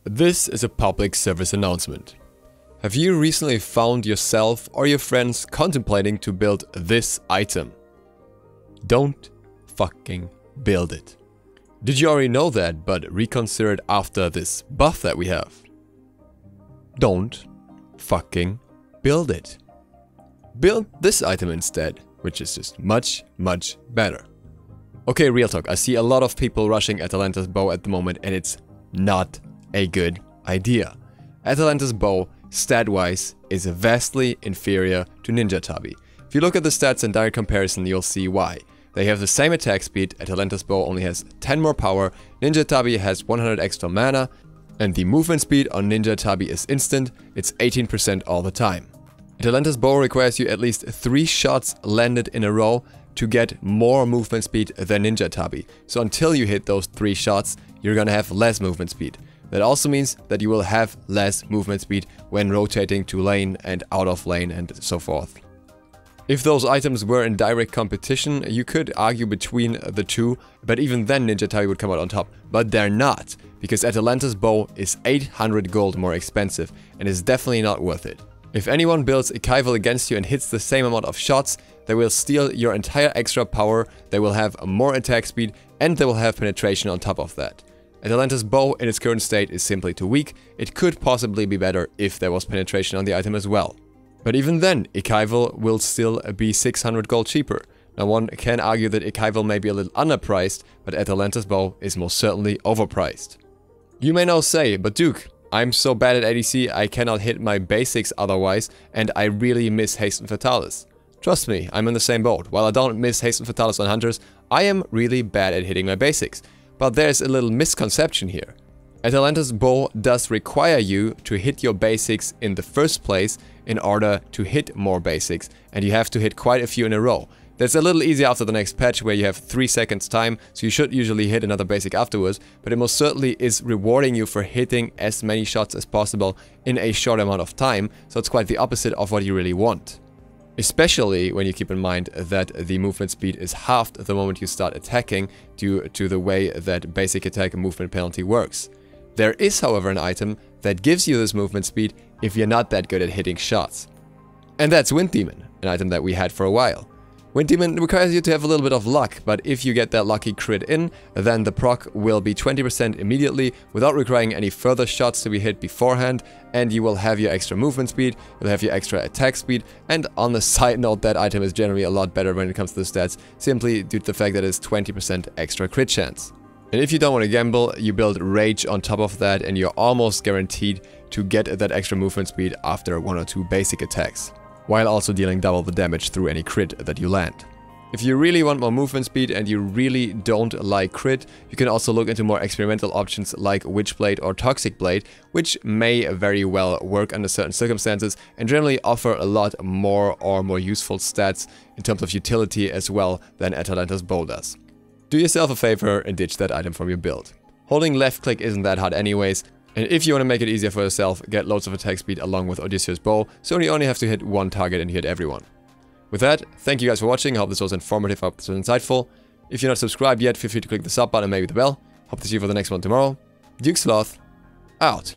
This is a public service announcement. Have you recently found yourself or your friends contemplating to build this item? Don't fucking build it. Did you already know that, but reconsider it after this buff that we have? Don't fucking build it. Build this item instead, which is just much better. Okay, real talk, I see a lot of people rushing Atalantas Bow at the moment and it's not a good idea. Atalantas Bow, stat-wise, is vastly inferior to Ninja Tabi. If you look at the stats in direct comparison, you'll see why. They have the same attack speed, Atalantas Bow only has 10 more power, Ninja Tabi has 100 extra mana, and the movement speed on Ninja Tabi is instant, it's 18% all the time. Atalantas Bow requires you at least 3 shots landed in a row to get more movement speed than Ninja Tabi. So until you hit those 3 shots, you're gonna have less movement speed. That also means that you will have less movement speed when rotating to lane and out of lane and so forth. If those items were in direct competition, you could argue between the two, but even then Ninja Tabi would come out on top. But they're not, because Atalantas Bow is 800 gold more expensive and is definitely not worth it. If anyone builds a Kaival against you and hits the same amount of shots, they will steal your entire extra power, they will have more attack speed, and they will have penetration on top of that. Atalantas Bow in its current state is simply too weak. It could possibly be better if there was penetration on the item as well. But even then, Kaival will still be 600 gold cheaper. Now one can argue that Kaival may be a little underpriced, but Atalantas Bow is most certainly overpriced. You may now say, but Duke, I'm so bad at ADC, I cannot hit my basics otherwise, and I really miss Hastened Fatalis. Trust me, I'm in the same boat. While I don't miss Hastened Fatalis on Hunters, I am really bad at hitting my basics. But there's a little misconception here. Atalantas Bow does require you to hit your basics in the first place in order to hit more basics, and you have to hit quite a few in a row. That's a little easier after the next patch where you have 3 seconds time, so you should usually hit another basic afterwards, but it most certainly is rewarding you for hitting as many shots as possible in a short amount of time, so it's quite the opposite of what you really want. Especially when you keep in mind that the movement speed is halved the moment you start attacking due to the way that basic attack and movement penalty works. There is, however, an item that gives you this movement speed if you're not that good at hitting shots. And that's Wind Demon, an item that we had for a while. Wind Demon requires you to have a little bit of luck, but if you get that lucky crit in, then the proc will be 20% immediately without requiring any further shots to be hit beforehand, and you will have your extra movement speed, you'll have your extra attack speed, and on the side note, that item is generally a lot better when it comes to the stats, simply due to the fact that it's 20% extra crit chance. And if you don't want to gamble, you build Rage on top of that, and you're almost guaranteed to get that extra movement speed after 1 or 2 basic attacks, while also dealing double the damage through any crit that you land. If you really want more movement speed and you really don't like crit, you can also look into more experimental options like Witchblade or Toxic Blade, which may very well work under certain circumstances and generally offer a lot more useful stats in terms of utility as well than Atalantas Bow does. Do yourself a favor and ditch that item from your build. Holding left click isn't that hard anyways, and if you want to make it easier for yourself, get loads of attack speed along with Odysseus Bow, so you only have to hit 1 target and hit everyone. With that, thank you guys for watching, I hope this was informative, I hope this was insightful. If you're not subscribed yet, feel free to click the sub button and maybe the bell. Hope to see you for the next one tomorrow. Duke Sloth, out.